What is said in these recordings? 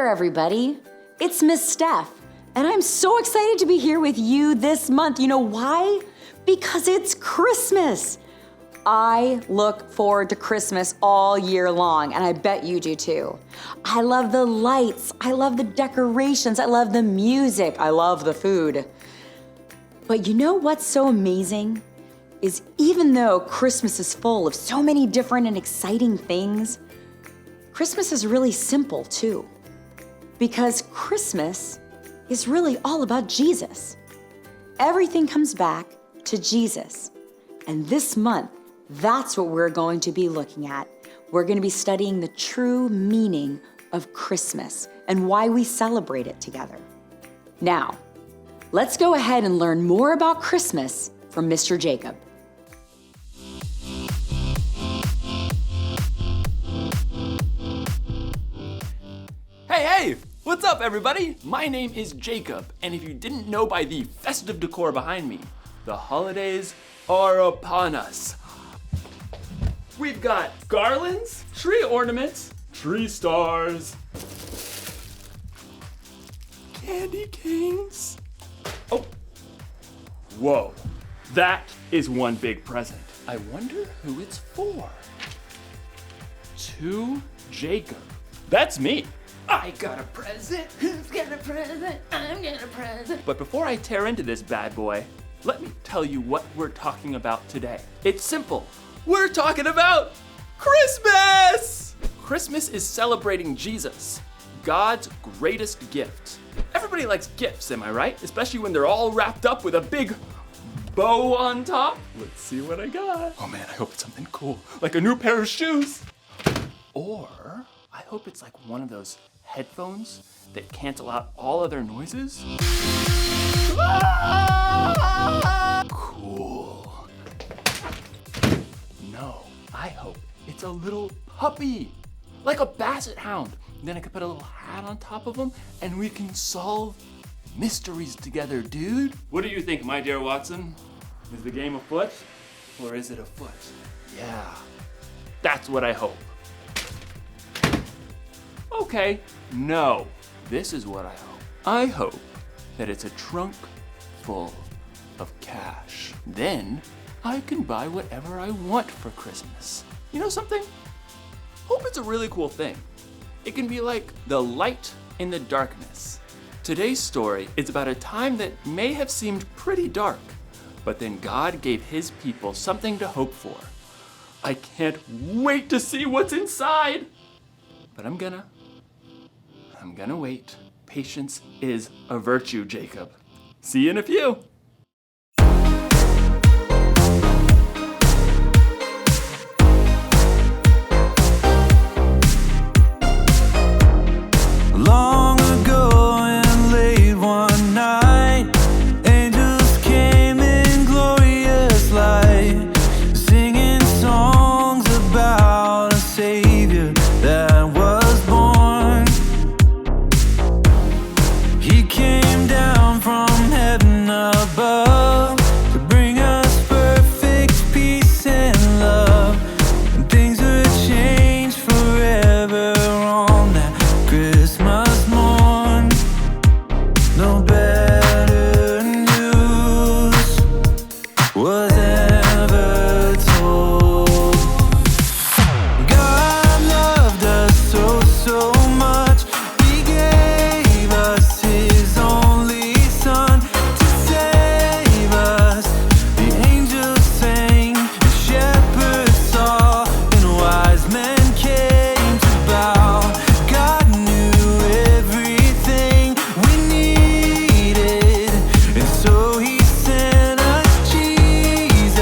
everybody. It's Miss Steph, and I'm so excited to be here with you this month. You know why? Because it's Christmas. I look forward to Christmas all year long, and I bet you do too. I love the lights, I love the decorations, I love the music, I love the food. But you know what's so amazing? Is even though Christmas is full of so many different and exciting things, Christmas is really simple too. Because Christmas is really all about Jesus. Everything comes back to Jesus. And this month, that's what we're going to be looking at. We're going to be studying the true meaning of Christmas and why we celebrate it together. Now, let's go ahead and learn more about Christmas from Mr. Jacob. Hey! What's up, everybody? My name is Jacob, and if you didn't know by the festive decor behind me, the holidays are upon us. We've got garlands, tree ornaments, tree stars, candy canes. Oh, whoa, that is one big present. I wonder who it's for. To Jacob. That's me. I got a present. Who's got a present? I'm got a present. But before I tear into this bad boy, let me tell you what we're talking about today. It's simple. We're talking about Christmas! Christmas is celebrating Jesus, God's greatest gift. Everybody likes gifts, am I right? Especially when they're all wrapped up with a big bow on top. Let's see what I got. Oh man, I hope it's something cool, like a new pair of shoes. Or I hope it's like one of those headphones that cancel out all other noises. Cool. No, I hope it's a little puppy, like a basset hound. Then I could put a little hat on top of him and we can solve mysteries together, dude. What do you think, my dear Watson? Is the game afoot or is it afoot? Yeah, that's what I hope. Okay, no, this is what I hope. I hope that it's a trunk full of cash. Then I can buy whatever I want for Christmas. You know something? Hope it's a really cool thing. It can be like the light in the darkness. Today's story is about a time that may have seemed pretty dark, but then God gave his people something to hope for. I can't wait to see what's inside, but I'm gonna wait. Patience is a virtue, Jacob. See you in a few. Long ago and late one night, angels came in glorious light, singing songs about a Savior that was born. He came down from heaven above to bring us perfect peace and love. And things would change forever on that Christmas morn. No better news was ever told. God loved us so, so much. He gave us his only son to save us. The angels sang, the shepherds saw, and wise men came to bow. God knew everything we needed, and so he sent us Jesus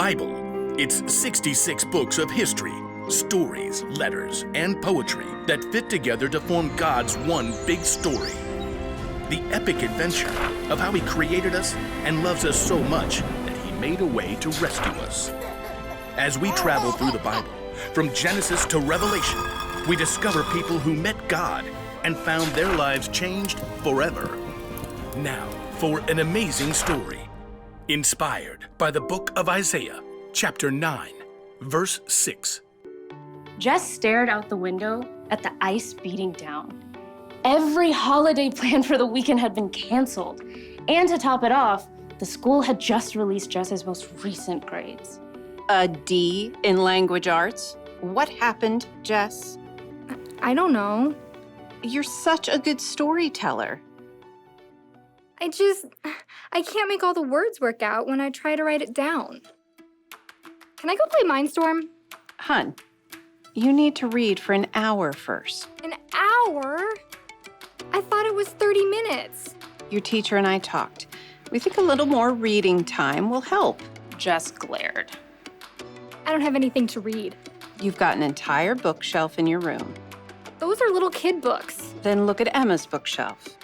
Bible. It's 66 books of history, stories, letters, and poetry that fit together to form God's one big story. The epic adventure of how He created us and loves us so much that He made a way to rescue us. As we travel through the Bible, from Genesis to Revelation, we discover people who met God and found their lives changed forever. Now, for an amazing story, inspired by the book of Isaiah, chapter 9, verse 6. Jess stared out the window at the ice beating down. Every holiday plan for the weekend had been canceled. And to top it off, the school had just released Jess's most recent grades. A D in language arts? What happened, Jess? I don't know. You're such a good storyteller. I can't make all the words work out when I try to write it down. Can I go play Mindstorm? Hun, you need to read for an hour first. An hour? I thought it was 30 minutes. Your teacher and I talked. We think a little more reading time will help. Jess glared. I don't have anything to read. You've got an entire bookshelf in your room. Those are little kid books. Then look at Emma's bookshelf.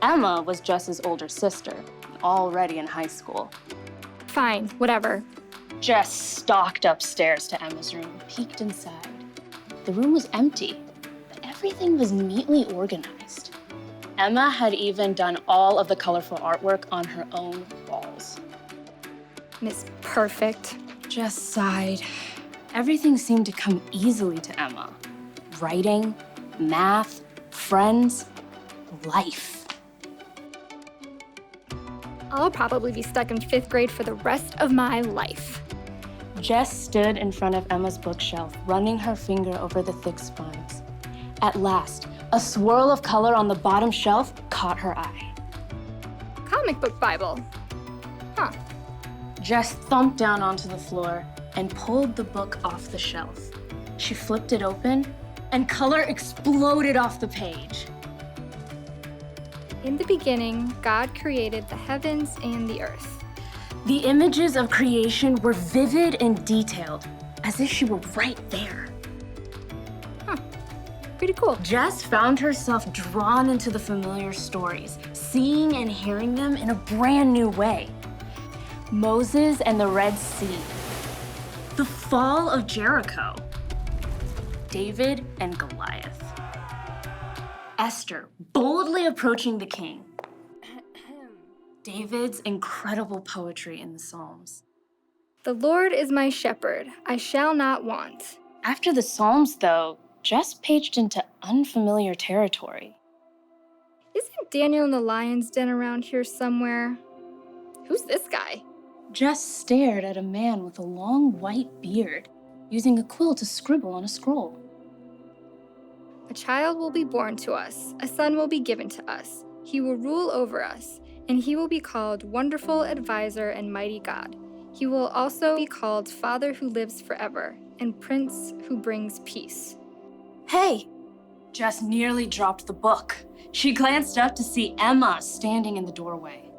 Emma was Jess's older sister, already in high school. Fine, whatever. Jess stalked upstairs to Emma's room, peeked inside. The room was empty, but everything was neatly organized. Emma had even done all of the colorful artwork on her own walls. Miss Perfect. Jess sighed. Everything seemed to come easily to Emma. Writing, math, friends, life. I'll probably be stuck in 5th grade for the rest of my life. Jess stood in front of Emma's bookshelf, running her finger over the thick spines. At last, a swirl of color on the bottom shelf caught her eye. Comic book Bible. Huh. Jess thumped down onto the floor and pulled the book off the shelf. She flipped it open, and color exploded off the page. In the beginning, God created the heavens and the earth. The images of creation were vivid and detailed, as if she were right there. Pretty cool. Jess found herself drawn into the familiar stories, seeing and hearing them in a brand new way. Moses and the Red Sea, the fall of Jericho, David and Goliath, Esther boldly approaching the king, David's incredible poetry in the Psalms. The Lord is my shepherd, I shall not want. After the Psalms, though, Jess paged into unfamiliar territory. Isn't Daniel in the lion's den around here somewhere? Who's this guy? Jess stared at a man with a long white beard, using a quill to scribble on a scroll. A child will be born to us, a son will be given to us. He will rule over us, and he will be called Wonderful Advisor and Mighty God. He will also be called Father who lives forever, and Prince who brings peace. Hey! Jess nearly dropped the book. She glanced up to see Emma standing in the doorway.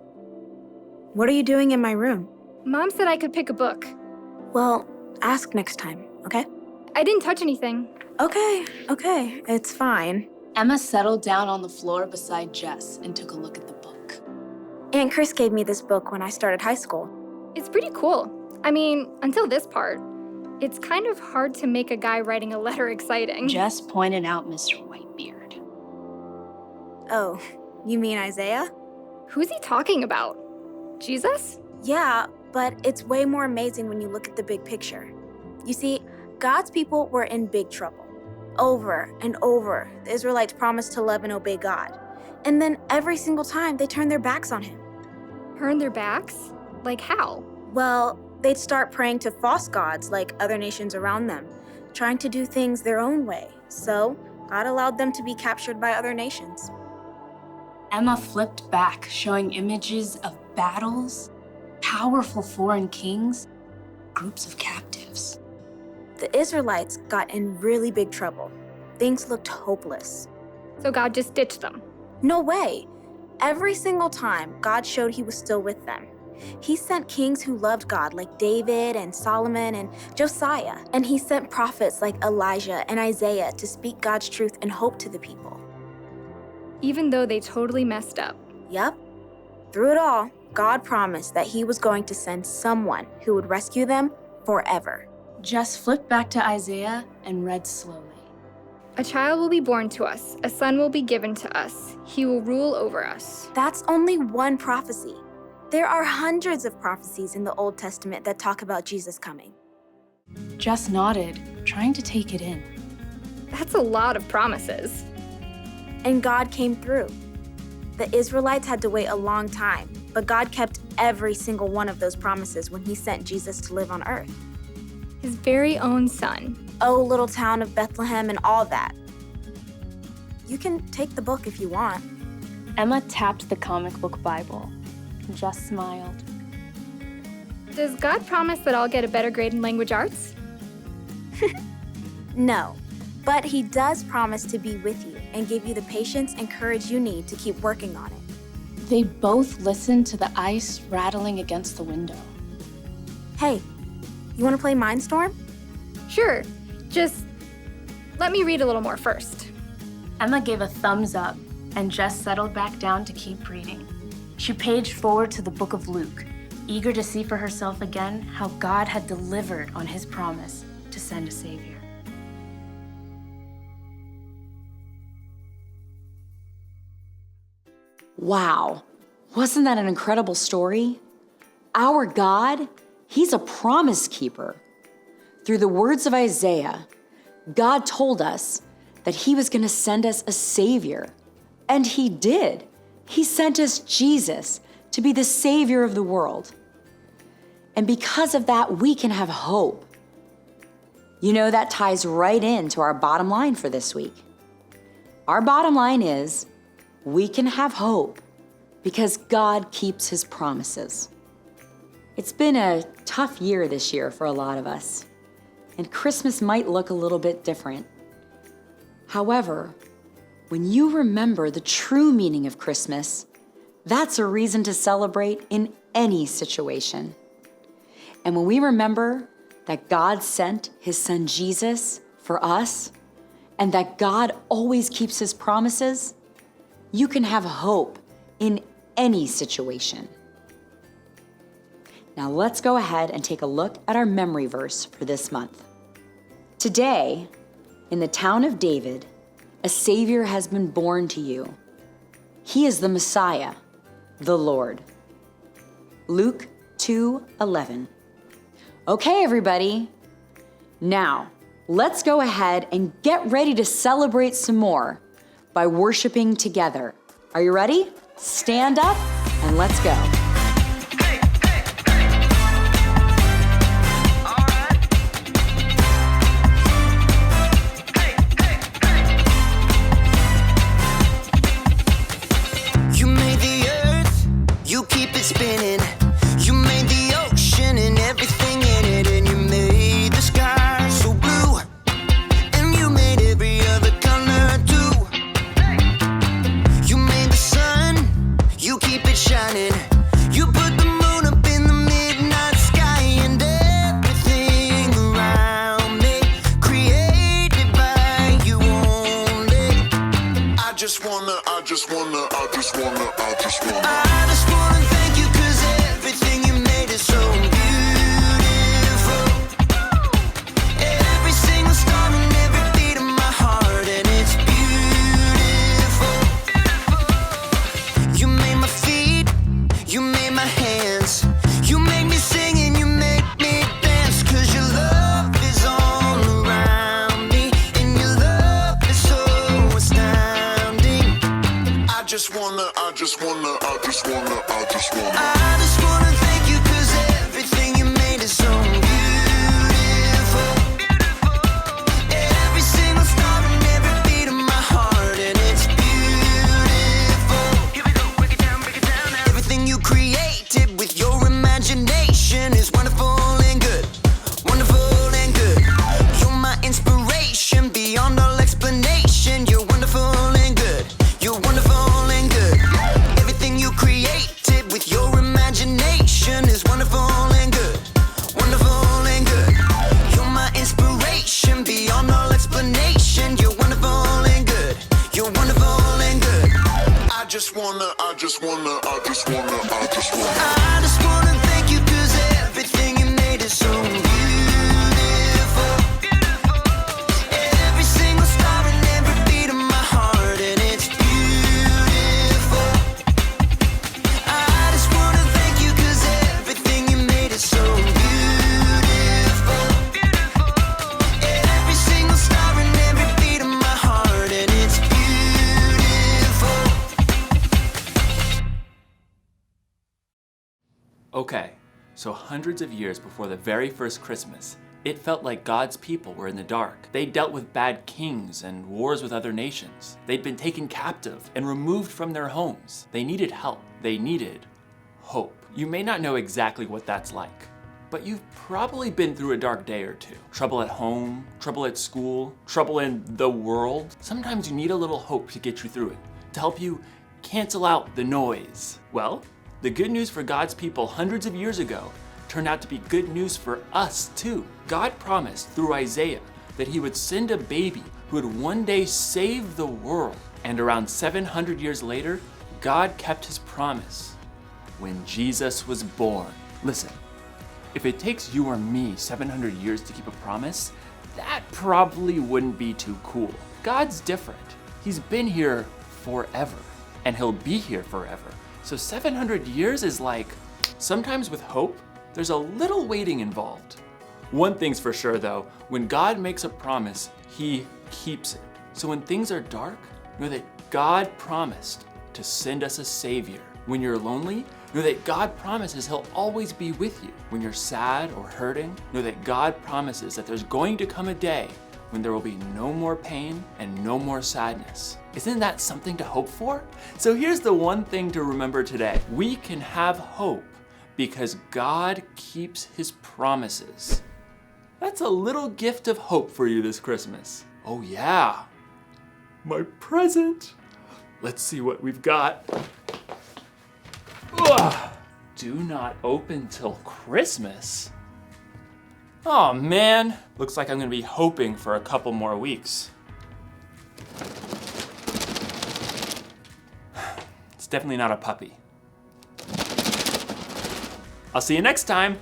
What are you doing in my room? Mom said I could pick a book. Well, ask next time, okay? I didn't touch anything. Okay, it's fine. Emma settled down on the floor beside Jess and took a look at the book. Aunt Chris gave me this book when I started high school. It's pretty cool. I mean, until this part. It's kind of hard to make a guy writing a letter exciting. Jess pointed out Mr. Whitebeard. Oh, you mean Isaiah? Who's he talking about? Jesus? Yeah, but it's way more amazing when you look at the big picture. You see, God's people were in big trouble. Over and over, the Israelites promised to love and obey God. And then every single time, they turned their backs on him. Turn their backs? Like how? Well, they'd start praying to false gods like other nations around them, trying to do things their own way. So, God allowed them to be captured by other nations. Emma flipped back, showing images of battles, powerful foreign kings, groups of captives. The Israelites got in really big trouble. Things looked hopeless. So God just ditched them. No way. Every single time, God showed he was still with them. He sent kings who loved God like David and Solomon and Josiah. And he sent prophets like Elijah and Isaiah to speak God's truth and hope to the people. Even though they totally messed up. Yep. Through it all, God promised that he was going to send someone who would rescue them forever. Jess flipped back to Isaiah and read slowly. A child will be born to us, a son will be given to us. He will rule over us. That's only one prophecy. There are hundreds of prophecies in the Old Testament that talk about Jesus coming. Jess nodded, trying to take it in. That's a lot of promises. And God came through. The Israelites had to wait a long time, but God kept every single one of those promises when he sent Jesus to live on earth. His very own son. Oh, little town of Bethlehem and all that. You can take the book if you want. Emma tapped the comic book Bible. Jess smiled. Does God promise that I'll get a better grade in language arts? No, but he does promise to be with you and give you the patience and courage you need to keep working on it. They both listened to the ice rattling against the window. Hey, you want to play Mindstorm? Sure, just let me read a little more first. Emma gave a thumbs up, and Jess settled back down to keep reading. She paged forward to the book of Luke, eager to see for herself again how God had delivered on his promise to send a Savior. Wow, wasn't that an incredible story? Our God, he's a promise keeper. Through the words of Isaiah, God told us that he was going to send us a Savior. And he did. He sent us Jesus to be the Savior of the world. And because of that, we can have hope. You know, that ties right into our bottom line for this week. Our bottom line is we can have hope because God keeps his promises. It's been a tough year this year for a lot of us, and Christmas might look a little bit different. However, when you remember the true meaning of Christmas, that's a reason to celebrate in any situation. And when we remember that God sent his son Jesus for us, and that God always keeps his promises, you can have hope in any situation. Now let's go ahead and take a look at our memory verse for this month. Today, in the town of David, a Savior has been born to you. He is the Messiah, the Lord. Luke 2:11. Okay, everybody. Now, let's go ahead and get ready to celebrate some more by worshiping together. Are you ready? Stand up and let's go. You made the earth, you keep it spinning. You made the ocean and everything in it, and you made the sky so blue, and you made every other color too. You made the sun, you keep it shining. You put the moon up in the midnight sky, and everything around me created by you only. I just wanna thank you, 'cause everything you made is so beautiful. Every single star and every beat of my heart, and it's beautiful. You made my feet, you made my hands. You make me sing and you make me dance, 'cause your love is all around me, and your love is so astounding. I just wanna thank you, 'cause everything you made is so beautiful. Every single star and every beat of my heart, and it's beautiful. Here we go, break it down now. Everything you created with your imagination is wonderful and good. Wonderful and good. You're my inspiration beyond all explanation. You're wonderful and good. You're wonderful and good. Everything you created with your imagination thank you 'cause everything you made is so beautiful. Every single star and every beat of my heart, and it's beautiful. I just wanna thank you 'cause everything you made is so beautiful. Every single star and every beat of my heart, and it's beautiful. Okay, so hundreds of years before the very first Christmas, it felt like God's people were in the dark. They dealt with bad kings and wars with other nations. They'd been taken captive and removed from their homes. They needed help. They needed hope. You may not know exactly what that's like, but you've probably been through a dark day or two. Trouble at home, trouble at school, trouble in the world. Sometimes you need a little hope to get you through it, to help you cancel out the noise. Well, the good news for God's people hundreds of years ago turned out to be good news for us too. God promised through Isaiah that he would send a baby who would one day save the world. And around 700 years later, God kept his promise when Jesus was born. Listen, if it takes you or me 700 years to keep a promise, that probably wouldn't be too cool. God's different. He's been here forever, and he'll be here forever. So 700 years is like, sometimes with hope, there's a little waiting involved. One thing's for sure though, when God makes a promise, he keeps it. So when things are dark, know that God promised to send us a savior. When you're lonely, know that God promises he'll always be with you. When you're sad or hurting, know that God promises that there's going to come a day when there will be no more pain and no more sadness. Isn't that something to hope for? So here's the one thing to remember today. We can have hope because God keeps his promises. That's a little gift of hope for you this Christmas. Oh yeah, my present. Let's see what we've got. Ugh. Do not open till Christmas. Oh man, looks like I'm gonna be hoping for a couple more weeks. It's definitely not a puppy. I'll see you next time.